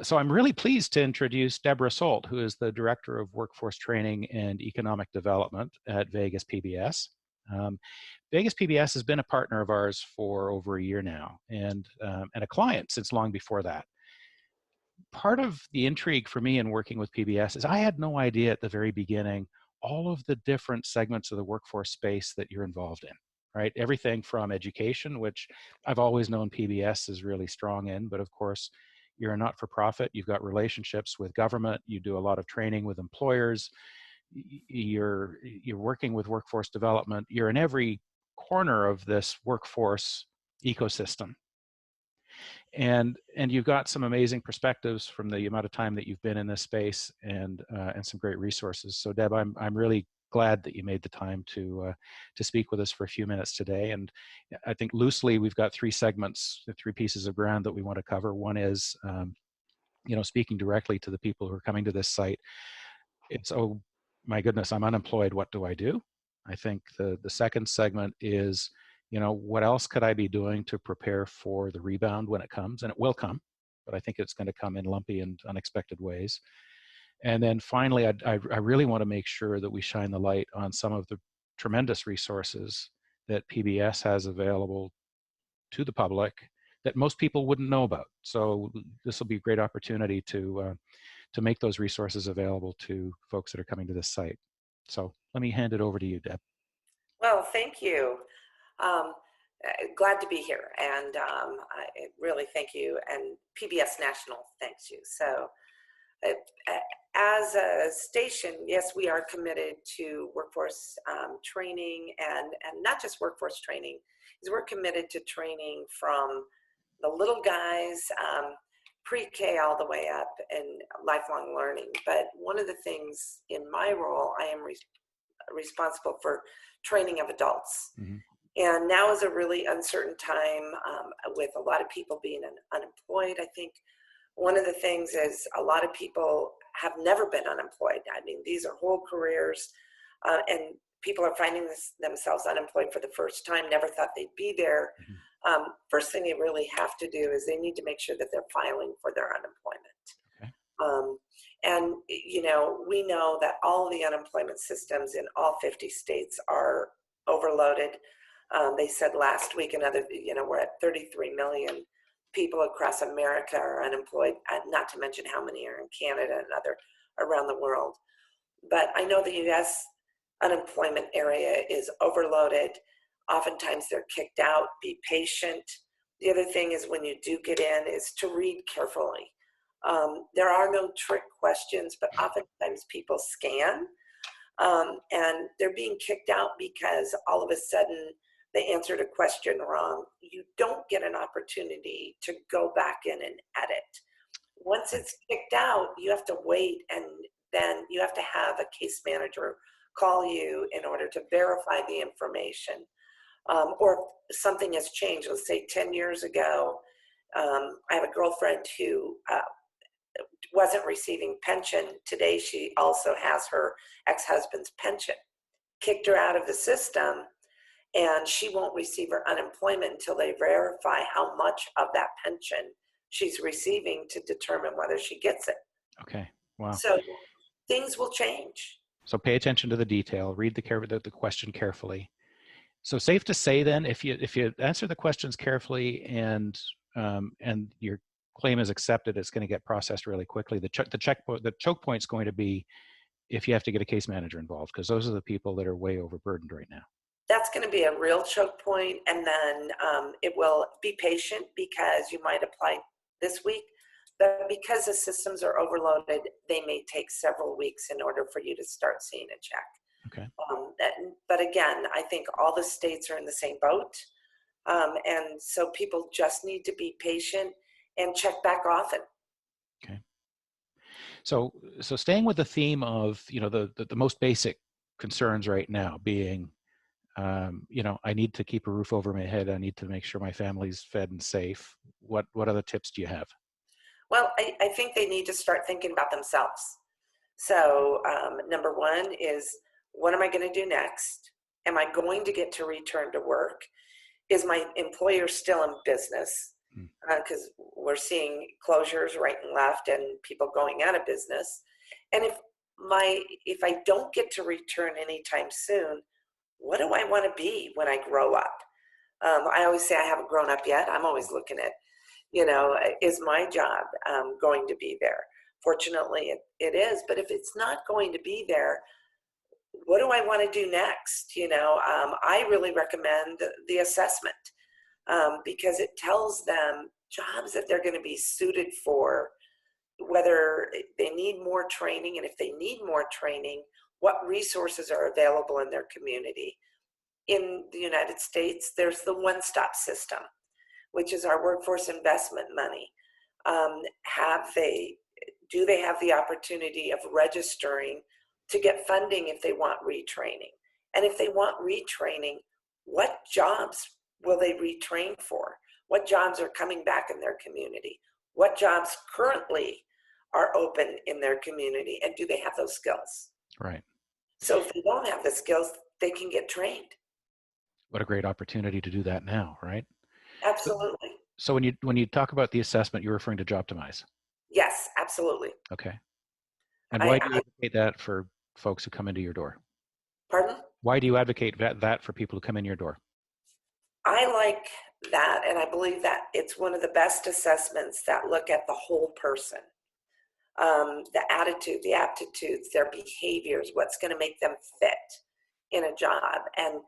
So I'm really pleased to introduce Debra Solt, who is the Director of Workforce Training and Economic Development at Vegas PBS. Vegas PBS has been a partner of ours for over a year now, and a client since long before that. Part of the intrigue for me in working with PBS is I had no idea at the very beginning all of the different segments of the workforce space that you're involved in, right? Everything from education, which I've always known PBS is really strong in, but of course, you're a not-for-profit, you've got relationships with government, you do a lot of training with employers, you're working with workforce development, you're in every corner of this workforce ecosystem. And you've got some amazing perspectives from the amount of time that you've been in this space, and some great resources. So Deb, I'm really glad that you made the time to speak with us for a few minutes today. And I think loosely we've got three segments, three pieces of ground that we want to cover. One is speaking directly to the people who are coming to this site. It's, oh my goodness, I'm unemployed, what do I do? I think the second segment is, what else could I be doing to prepare for the rebound when it comes? And it will come, but I think it's going to come in lumpy and unexpected ways. And then finally, I really want to make sure that we shine the light on some of the tremendous resources that PBS has available to the public that most people wouldn't know about. So this will be a great opportunity to make those resources available to folks that are coming to this site. So let me hand it over to you, Deb. Well, thank you. Glad to be here, and I really thank you, and PBS National thanks you. So as a station, yes, we are committed to workforce training, and not just workforce training, is we're committed to training from the little guys, pre-K all the way up, and lifelong learning. But one of the things in my role, I am responsible for training of adults. Mm-hmm. And now is a really uncertain time with a lot of people being unemployed. I think one of the things is a lot of people have never been unemployed. I mean, these are whole careers, and people are finding themselves unemployed for the first time, never thought they'd be there. Mm-hmm. First thing they really have to do is they need to make sure that they're filing for their unemployment. Okay. And, we know that all the unemployment systems in all 50 states are overloaded. They said last week, we're at 33 million people across America are unemployed, not to mention how many are in Canada and other around the world. But I know the U.S. unemployment area is overloaded. Oftentimes they're kicked out. Be patient. The other thing is when you do get in is to read carefully. There are no trick questions, but oftentimes people scan, and they're being kicked out because all of a sudden they answered a question wrong. You don't get an opportunity to go back in and edit. Once it's kicked out, you have to wait, and then you have to have a case manager call you in order to verify the information. Or something has changed. Let's say 10 years ago, I have a girlfriend who wasn't receiving pension. Today, she also has her ex-husband's pension. Kicked her out of the system, and she won't receive her unemployment until they verify how much of that pension she's receiving to determine whether she gets it. Okay, wow. So things will change. So pay attention to the detail, read the question carefully. So safe to say then, if you answer the questions carefully and your claim is accepted, it's going to get processed really quickly. The choke point is going to be if you have to get a case manager involved, because those are the people that are way overburdened right now. That's going to be a real choke point, and then it will be patient because you might apply this week, but because the systems are overloaded, they may take several weeks in order for you to start seeing a check. Okay. But again, I think all the states are in the same boat, and so people just need to be patient and check back often. Okay. So staying with the theme of the most basic concerns right now being, I need to keep a roof over my head. I need to make sure my family's fed and safe. What other tips do you have? Well, I think they need to start thinking about themselves. So number one is, what am I going to do next? Am I going to get to return to work? Is my employer still in business? Hmm. because we're seeing closures right and left and people going out of business. And if I don't get to return anytime soon, what do I want to be when I grow up? I always say I haven't grown up yet. I'm always looking at, is my job going to be there? Fortunately, it is. But if it's not going to be there, what do I want to do next? I really recommend the assessment because it tells them jobs that they're going to be suited for, whether they need more training, and if they need more training, what resources are available in their community. In the United States, there's the one-stop system, which is our workforce investment money. Do they have the opportunity of registering to get funding if they want retraining? And if they want retraining, what jobs will they retrain for? What jobs are coming back in their community? What jobs currently are open in their community? And do they have those skills? Right. So if they don't have the skills, they can get trained. What a great opportunity to do that now, right? So, Absolutely. so when you talk about the assessment, you're referring to Jobtimize. Yes, absolutely. Okay. And why do you I advocate that for folks who come into your door? pardon? Why do you advocate that for people who come in your door? I like that, and I believe that it's one of the best assessments that look at the whole person. The attitude, the aptitudes, their behaviors, what's going to make them fit in a job, and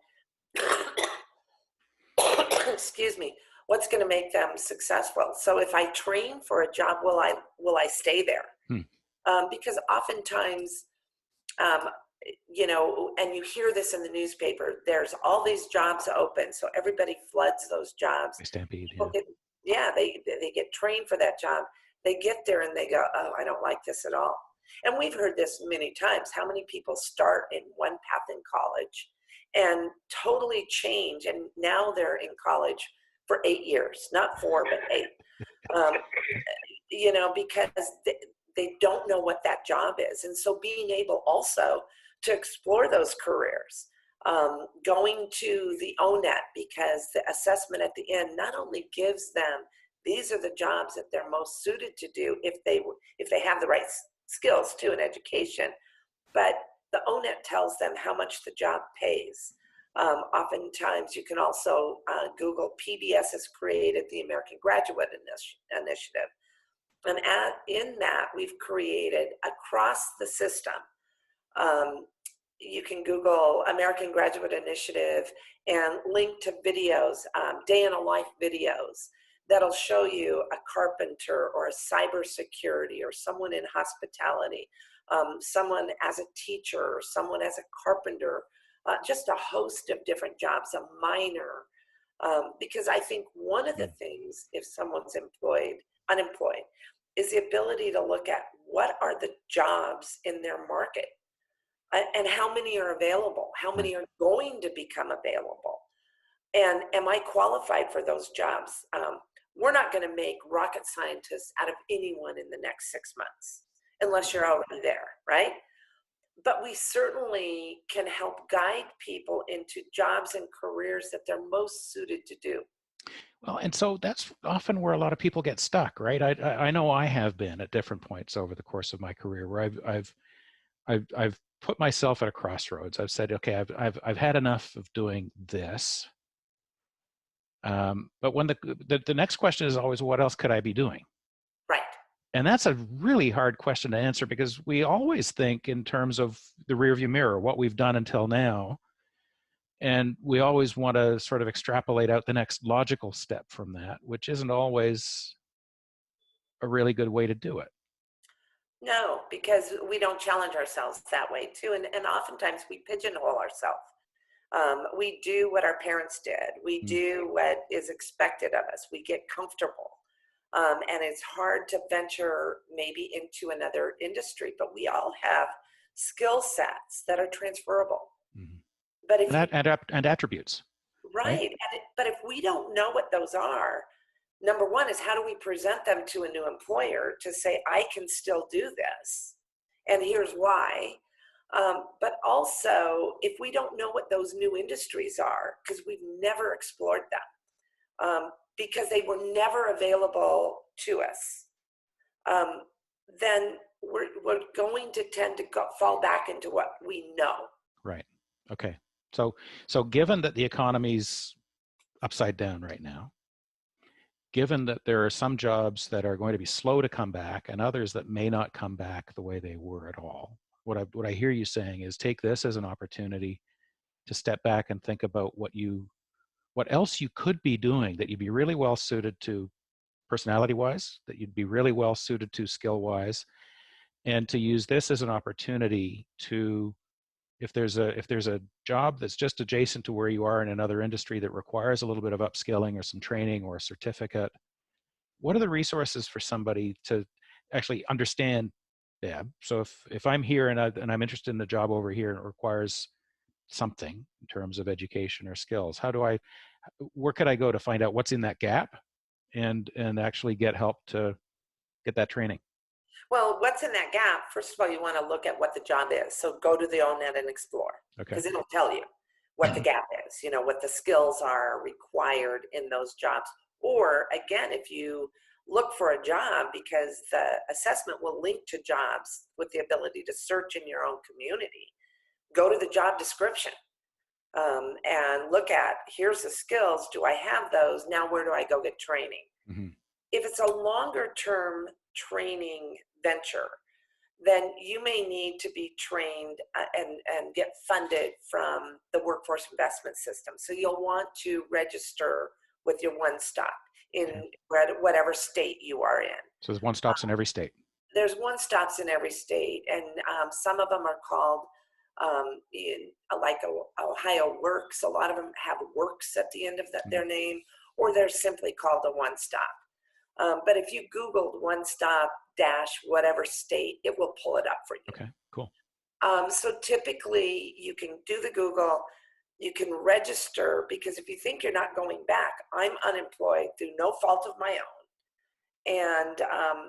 excuse me, what's going to make them successful. So if I train for a job, will I stay there? Hmm. Because oftentimes, um, and you hear this in the newspaper, there's all these jobs open, so everybody floods those jobs. They stampede, People yeah. they get trained for that job. They get there and they go, oh, I don't like this at all. And we've heard this many times. How many people start in one path in college and totally change, and now they're in college for 8 years, not 4, but 8. Um, because they don't know what that job is. And so being able also to explore those careers, going to the ONET, because the assessment at the end not only gives them these are the jobs that they're most suited to do if they have the right skills too in education, but the ONET tells them how much the job pays. Oftentimes you can also Google PBS has created the American Graduate Initiative. And in that, we've created across the system. You can Google American Graduate Initiative and link to videos, day in a life videos that'll show you a carpenter or a cybersecurity or someone in hospitality, someone as a teacher or someone as a carpenter, just a host of different jobs, a miner. Because I think one of the things, if someone's unemployed, is the ability to look at what are the jobs in their market and how many are available, how many are going to become available, and am I qualified for those jobs? We're not going to make rocket scientists out of anyone in the next 6 months unless you're already there, right? But we certainly can help guide people into jobs and careers that they're most suited to do. Well, and so that's often where a lot of people get stuck, right? I know I have been at different points over the course of my career where I've put myself at a crossroads. I've said, okay, I've had enough of doing this. But when the next question is always, what else could I be doing? Right. And that's a really hard question to answer because we always think in terms of the rearview mirror, what we've done until now. And we always want to sort of extrapolate out the next logical step from that, which isn't always a really good way to do it. No, because we don't challenge ourselves that way too. And oftentimes we pigeonhole ourselves. We do what our parents did. We do what is expected of us. We get comfortable. And it's hard to venture maybe into another industry, but we all have skill sets that are transferable. Mm-hmm. But if and attributes. right, but if we don't know what those are, number one is how do we present them to a new employer to say, I can still do this, and here's why. But also, if we don't know what those new industries are, because we've never explored them, because they were never available to us, then we're going to tend to fall back into what we know. Right. Okay. So given that the economy's upside down right now, given that there are some jobs that are going to be slow to come back and others that may not come back the way they were at all, what I hear you saying is take this as an opportunity to step back and think about what else you could be doing that you'd be really well suited to personality wise, that you'd be really well suited to skill wise, and to use this as an opportunity to, if there's a job that's just adjacent to where you are in another industry that requires a little bit of upskilling or some training or a certificate, what are the resources for somebody to actually understand Deb? So if I'm here and I'm interested in the job over here and it requires something in terms of education or skills, where could I go to find out what's in that gap and actually get help to get that training? Well, what's in that gap? First of all, you want to look at what the job is. So go to the ONET and explore, Okay. because it'll tell you what the gap is, what the skills are required in those jobs. Or again, if you look for a job, because the assessment will link to jobs with the ability to search in your own community, go to the job description and look at, here's the skills. Do I have those? Now, where do I go get training? Mm-hmm. If it's a longer term training venture, then you may need to be trained and get funded from the workforce investment system. So you'll want to register with your one stop in whatever state you are in. So there's one stops in every state. There's one stops in every state, and some of them are called like Ohio Works. A lot of them have Works at the end of their name, or they're simply called a one stop. But if you Googled one stop dash whatever state, it will pull it up for you. Okay, cool. So typically you can do the Google, you can register, because if you think you're not going back, I'm unemployed through no fault of my own. And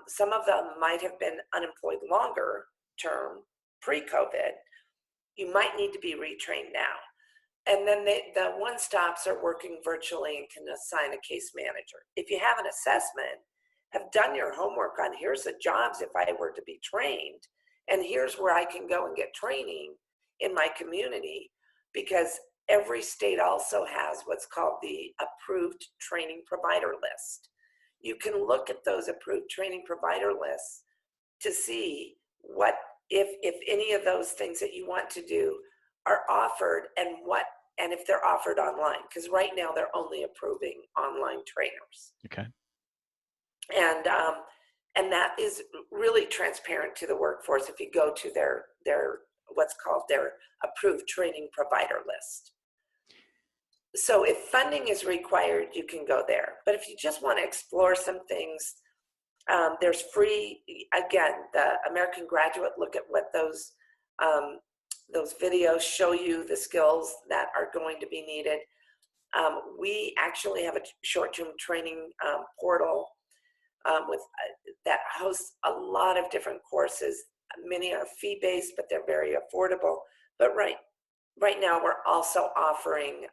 some of them might have been unemployed longer term, pre-COVID. You might need to be retrained now. And then the one-stops are working virtually and can assign a case manager. If you have an assessment, have done your homework on, here's the jobs if I were to be trained, and here's where I can go and get training in my community, because every state also has what's called the approved training provider list. You can look at those approved training provider lists to see what, if any of those things that you want to do are offered, and if they're offered online, because right now they're only approving online trainers. Okay. And that is really transparent to the workforce if you go to their what's called their approved training provider list. So if funding is required, you can go there. But if you just want to explore some things, there's free, again, the American Graduate, look at what those videos show you, the skills that are going to be needed. We actually have a short-term training portal that hosts a lot of different courses. Many are fee-based, but they're very affordable. But right now, we're also offering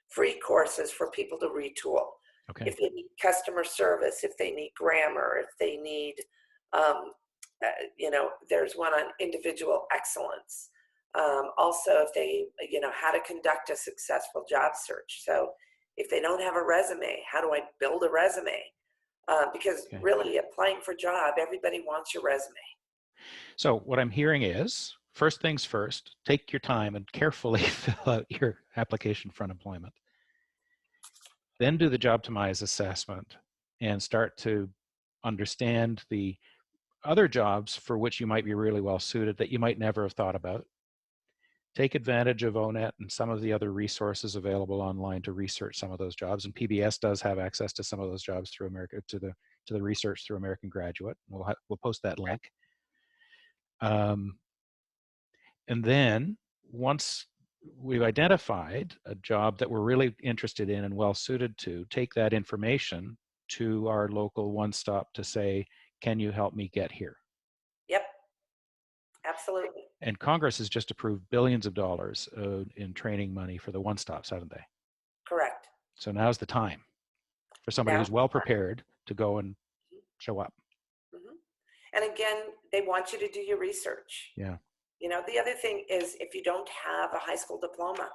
free courses for people to retool. Okay. If they need customer service, if they need grammar, if they need, there's one on individual excellence. Also, if they, how to conduct a successful job search. So if they don't have a resume, how do I build a resume? Because really applying for a job, everybody wants your resume. So what I'm hearing is, first things first, take your time and carefully fill out your application for unemployment. Then do the Jobtimize assessment and start to understand the other jobs for which you might be really well suited that you might never have thought about. Take advantage of ONET and some of the other resources available online to research some of those jobs. And PBS does have access to some of those jobs through to the research through American Graduate. We'll post that link. And then once we've identified a job that we're really interested in and well suited to, take that information to our local one-stop to say, can you help me get here? Yep, absolutely. And Congress has just approved billions of dollars in training money for the one-stops, haven't they? Correct. So now's the time. for somebody Now, who's well prepared to go and show up. mhm. And again, they want you to do your research. Yeah. The other thing is if you don't have a high school diploma,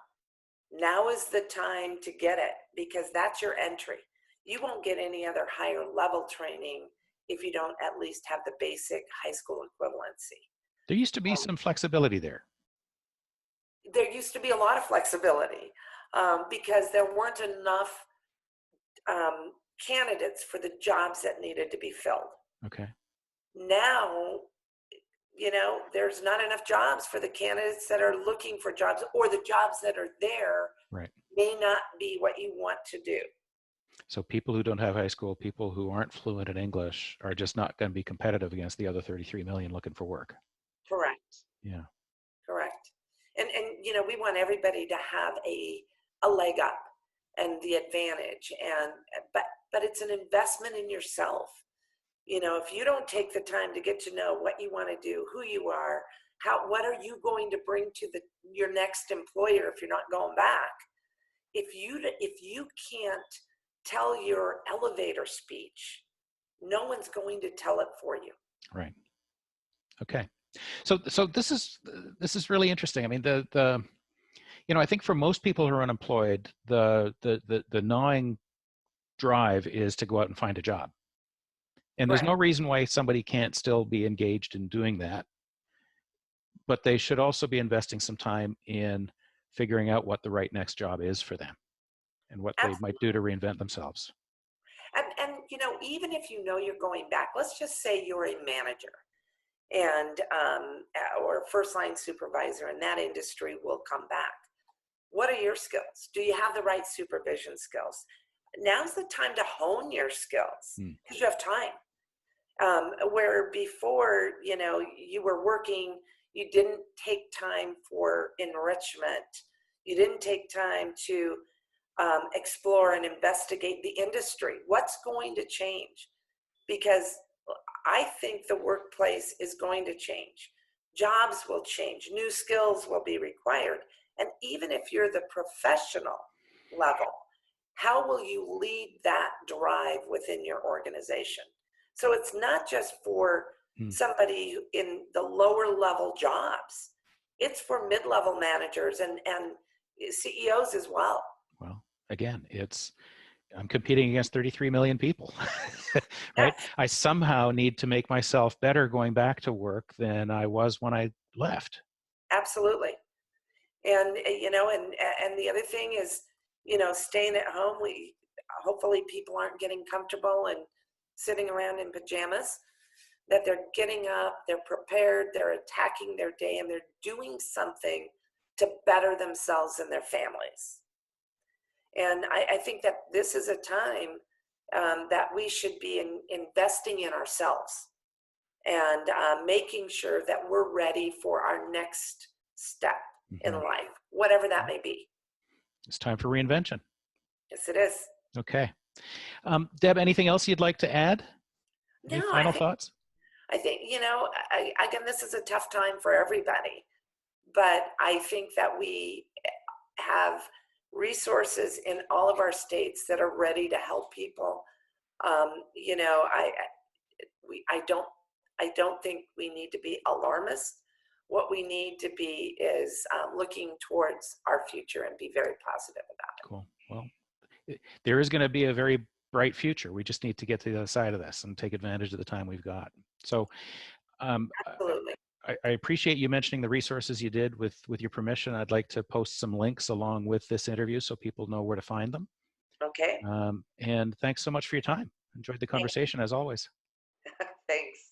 now is the time to get it because that's your entry. You won't get any other higher level training if you don't at least have the basic high school equivalency. There used to be Um, some flexibility there. there used to be a lot of flexibility because there weren't enough um, candidates for the jobs that needed to be filled. Okay. Now, there's not enough jobs for the candidates that are looking for jobs, or the jobs that are there Right. may not be what you want to do. So people who don't have high school, people who aren't fluent in English are just not going to be competitive against the other 33 million looking for work. Correct. Yeah. Correct. And we want everybody to have a leg up and the advantage, but it's an investment in yourself. If you don't take the time to get to know what you want to do, who you are, what are you going to bring to your next employer if you're not going back? If you can't tell your elevator speech, no one's going to tell it for you. Right. Okay. So this is really interesting. I mean, I think for most people who are unemployed, the gnawing drive is to go out and find a job. And there's Right. no reason why somebody can't still be engaged in doing that. But they should also be investing some time in figuring out what the right next job is for them and what they might do to reinvent themselves. And even if you're going back, let's just say you're a manager and or first line supervisor, and that industry will come back. What are your skills? Do you have the right supervision skills? Now's the time to hone your skills because you have time. Where before, you were working, you didn't take time for enrichment. You didn't take time to explore and investigate the industry. What's going to change? Because I think the workplace is going to change. Jobs will change. New skills will be required. And even if you're the professional level, how will you lead that drive within your organization? So it's not just for somebody in the lower level jobs. It's for mid-level managers and CEOs as well. Well, again, I'm competing against 33 million people, right? Yes, I somehow need to make myself better going back to work than I was when I left. absolutely. And and the other thing is, staying at home. Hopefully people aren't getting comfortable and sitting around in pajamas. That they're getting up, they're prepared, they're attacking their day, and they're doing something to better themselves and their families. And I think that this is a time that we should be investing in ourselves and making sure that we're ready for our next step in life, whatever that may be. It's time for reinvention. Yes, it is. Okay. Deb, anything else you'd like to add? No, Any final thoughts? I think, again, this is a tough time for everybody, but I think that we have resources in all of our states that are ready to help people. I don't think we need to be alarmist. What we need to be is looking towards our future and be very positive about it. Cool. Well, there is going to be a very bright future. We just need to get to the other side of this and take advantage of the time we've got. So Absolutely. I appreciate you mentioning the resources you did. With your permission, I'd like to post some links along with this interview so people know where to find them. Okay. And thanks so much for your time. Enjoyed the conversation as always. Thanks.